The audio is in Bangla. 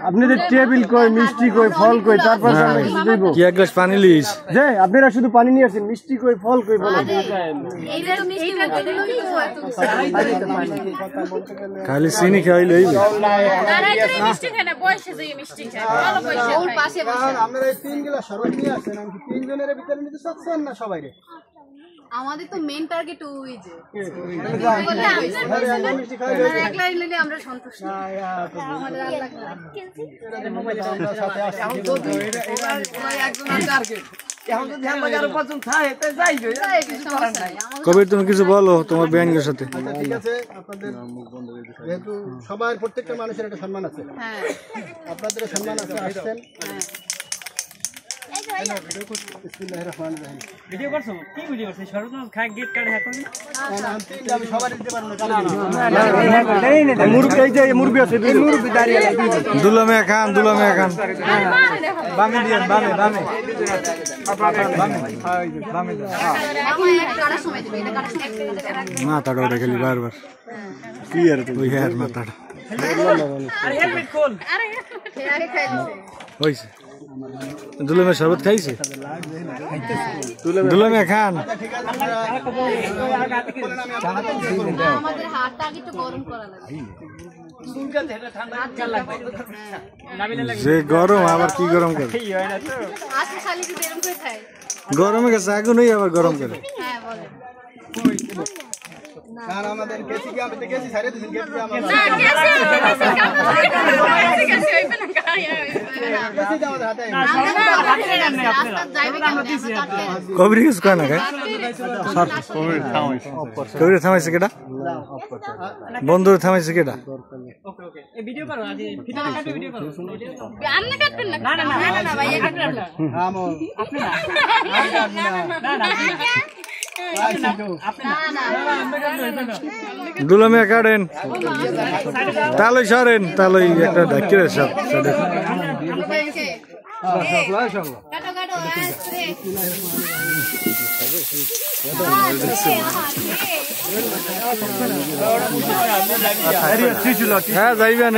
আপনাদের টেবিল কই, মিষ্টি কই, ফল কই, তারপর কি এক গ্লাস পানি লিস যে আপনারা শুধু পানি নিয়ে আসেন, মিষ্টি কই, ফল কই বলেন। খালি চিনি খাইলে আপনারা এই 3 গ্লাস শরবত নিয়ে আসেন, আমি 3 জনের ভিতরে নিতে চাচ্ছেন না সবাই রে? আমাদের তো মেইন টার্গেট ওই যে একলা নিলে আমরা সন্তুষ্ট আমাদের কবির তুমি কিছু বলো তোমার ব্যাংকের সাথে। ঠিক আছে, আপনাদের যেহেতু সবার প্রত্যেকটা মানুষের একটা সম্মান আছে, আপনাদের সম্মান আছে, আসছেন। ভিডিও করছো? কি ভিডিও করছো? শরৎ খাই গেট কার্ড হ্যাক করবি? আমি সবার দিতে পারবো না। মুরগি এই যে মুরগি আছে, মুরগি দাঁড়িয়ে দুলামে খান, দুলামে খান। বামে দিয়েন, বামে বামে মাথাটা ওটা খালি বারবার কি আর ওই হ্যাঁ মাথাটা হয়েছে। দুলামে শরবত খাইছে, দুলামে খান। যে গরম আবার কি গরম করে, গরমে গেছে আগুন হয়ে আবার গরম করে। আমাদের গেছি কি, আমি তো গেছি সাইরে দিন গেছি আমাদের কবির কিছু কয় না গায়ে কবির থামাইছে কেটা, বন্ধুর থামাইছে কেটা। ভিডিও করো, ভিডিও করো। দুলামে কাটেন, তালই সরেন, তালই একটা ডাকিয়ে সব হ্যাঁ যাইবেন।